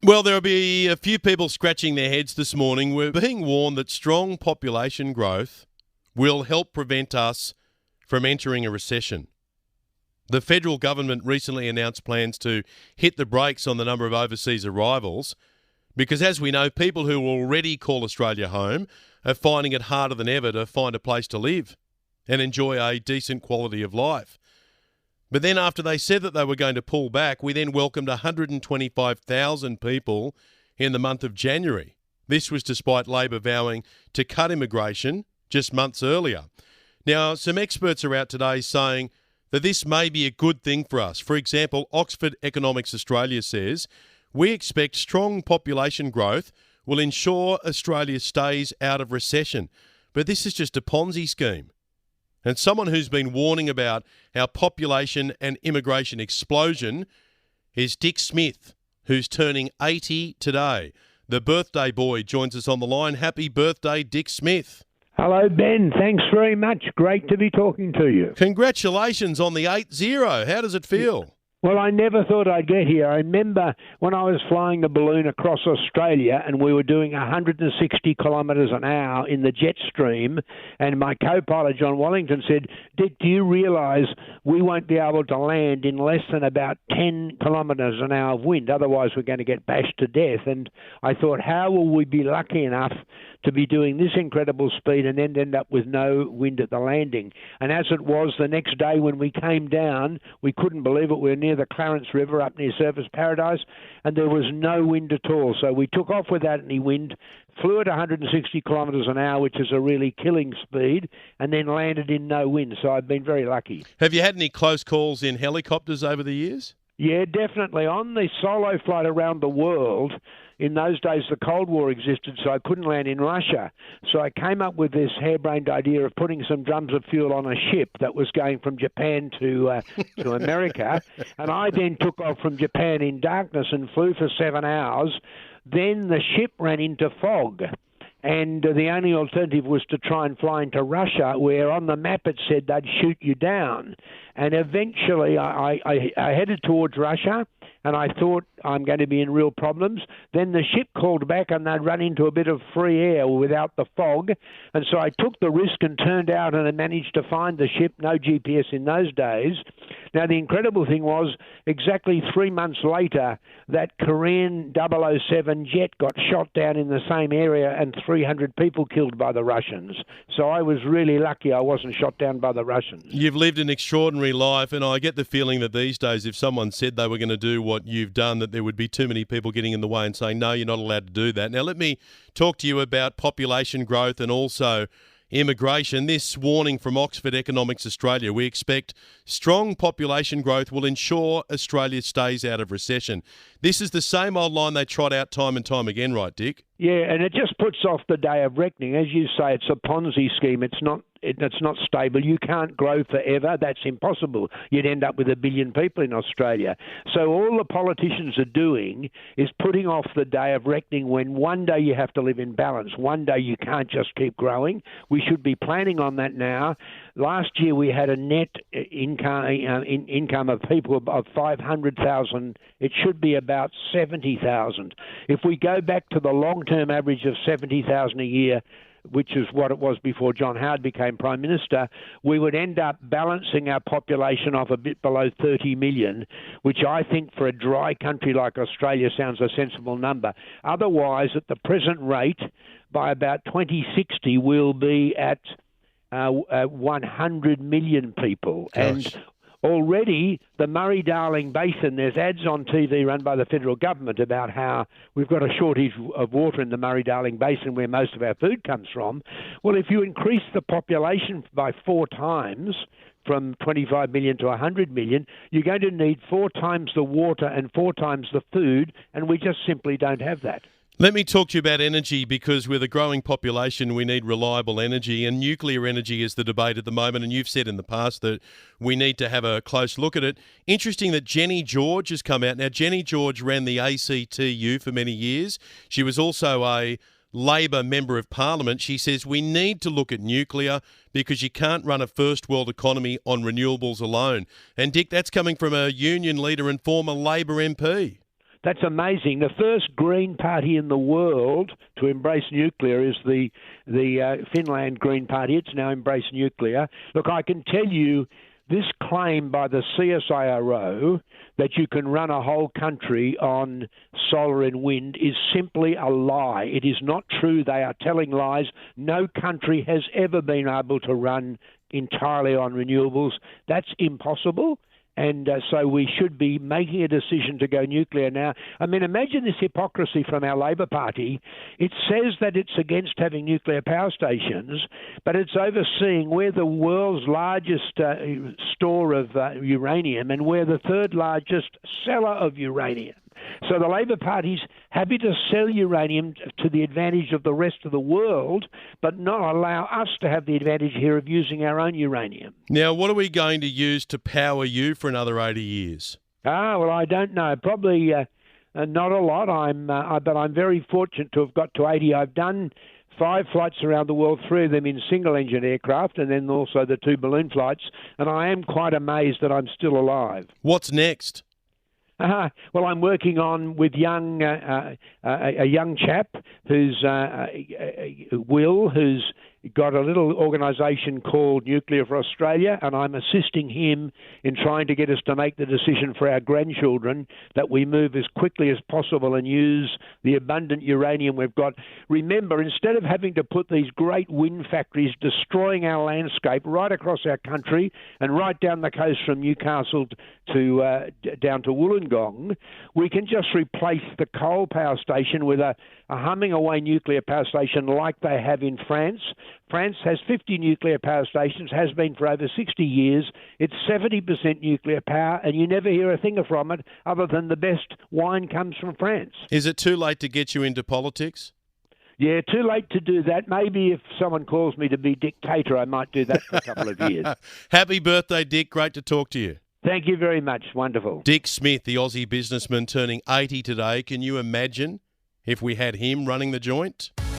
Well, there'll be a few people scratching their heads this morning. We're being warned that strong population growth will help prevent us from entering a recession. The federal government recently announced plans to hit the brakes on the number of overseas arrivals because, as we know, people who already call Australia home are finding it harder than ever to find a place to live and enjoy a decent quality of life. But then after they said that they were going to pull back, we then welcomed 125,000 people in the month of January. This was despite Labor vowing to cut immigration just months earlier. Now, some experts are out today saying that this may be a good thing for us. For example, Oxford Economics Australia says, we expect strong population growth will ensure Australia stays out of recession. But this is just a Ponzi scheme. And someone who's been warning about our population and immigration explosion is Dick Smith, who's turning 80 today. The birthday boy joins us on the line. Happy birthday, Dick Smith. Hello, Ben. Thanks very much. Great to be talking to you. Congratulations on the 80. How does it feel? Well, I never thought I'd get here. I remember when I was flying the balloon across Australia and we were doing 160 kilometres an hour in the jet stream, and my co-pilot, John Wallington, said, Dick, do you realise we won't be able to land in less than about 10 kilometres an hour of wind, otherwise we're going to get bashed to death. And I thought, how will we be lucky enough to be doing this incredible speed and then end up with no wind at the landing? And as it was, the next day when we came down, we couldn't believe it. We were near the Clarence River up near Surfers Paradise, and there was no wind at all. So we took off without any wind, flew at 160 kilometres an hour, which is a really killing speed, and then landed in no wind. So I've been very lucky. Have you had any close calls in helicopters over the years? Yeah, definitely. On the solo flight around the world, in those days the Cold War existed, so I couldn't land in Russia. So I came up with this harebrained idea of putting some drums of fuel on a ship that was going from Japan to America. And I then took off from Japan in darkness and flew for 7 hours. Then the ship ran into fog. And the only alternative was to try and fly into Russia, where on the map it said they'd shoot you down. And eventually I headed towards Russia, and I thought I'm going to be in real problems. Then the ship called back, and they'd run into a bit of free air without the fog. And so I took the risk and turned out and I managed to find the ship, no GPS in those days. Now, the incredible thing was, exactly 3 months later, that Korean 007 jet got shot down in the same area and 300 people killed by the Russians. So I was really lucky I wasn't shot down by the Russians. You've lived an extraordinary life, and I get the feeling that these days, if someone said they were going to do what you've done, that there would be too many people getting in the way and saying, no, you're not allowed to do that. Now, let me talk to you about population growth and also immigration. This warning from Oxford Economics Australia: we expect strong population growth will ensure Australia stays out of recession. This is the same old line they trot out time and time again, right, Dick? Yeah, and it just puts off the day of reckoning. As you say, it's a Ponzi scheme. It's not stable. You can't grow forever. That's impossible. You'd end up with 1 billion people in Australia. So all the politicians are doing is putting off the day of reckoning, when one day you have to live in balance. One day you can't just keep growing. We should be planning on that now. Last year we had a net income of people of 500,000. It should be about 70,000. If we go back to the long-term average of 70,000 a year, which is what it was before John Howard became Prime Minister, we would end up balancing our population off a bit below 30 million, which I think for a dry country like Australia sounds a sensible number. Otherwise, at the present rate, by about 2060, we'll be at 100 million people. Gosh. And already, the Murray-Darling Basin, there's ads on TV run by the federal government about how we've got a shortage of water in the Murray-Darling Basin, where most of our food comes from. Well, if you increase the population by 4 times, from 25 million to 100 million, you're going to need 4 times the water and 4 times the food, and we just simply don't have that. Let me talk to you about energy, because with a growing population, we need reliable energy, and nuclear energy is the debate at the moment, and you've said in the past that we need to have a close look at it. Interesting that Jenny George has come out. Now, Jenny George ran the ACTU for many years. She was also a Labor Member of Parliament. She says we need to look at nuclear because you can't run a first world economy on renewables alone. And Dick, that's coming from a union leader and former Labor MP. That's amazing. The first Green Party in the world to embrace nuclear is the Finland Green Party. It's now embraced nuclear. Look, I can tell you this claim by the CSIRO that you can run a whole country on solar and wind is simply a lie. It is not true. They are telling lies. No country has ever been able to run entirely on renewables. That's impossible. And so we should be making a decision to go nuclear now. I mean, imagine this hypocrisy from our Labor Party. It says that it's against having nuclear power stations, but it's overseeing we're the world's largest store of uranium, and we're the third largest seller of uranium. So the Labor Party's happy to sell uranium to the advantage of the rest of the world, but not allow us to have the advantage here of using our own uranium. Now, what are we going to use to power you for another 80 years? Well, I don't know. Probably not a lot. But I'm very fortunate to have got to 80. I've done 5 flights around the world, 3 of them in single-engine aircraft, and then also the 2 balloon flights, and I am quite amazed that I'm still alive. What's next? Well, I'm working on with a young chap who's Will, who's got a little organisation called Nuclear for Australia, and I'm assisting him in trying to get us to make the decision for our grandchildren that we move as quickly as possible and use the abundant uranium we've got. Remember, instead of having to put these great wind factories destroying our landscape right across our country and right down the coast from Newcastle to down to Wollongong, we can just replace the coal power station with a humming away nuclear power station like they have in France. France has 50 nuclear power stations, has been for over 60 years. It's 70% nuclear power, and you never hear a thing from it other than the best wine comes from France. Is it too late to get you into politics? Yeah, too late to do that. Maybe if someone calls me to be dictator, I might do that for a couple of years. Happy birthday, Dick. Great to talk to you. Thank you very much. Wonderful. Dick Smith, the Aussie businessman, turning 80 today. Can you imagine if we had him running the joint?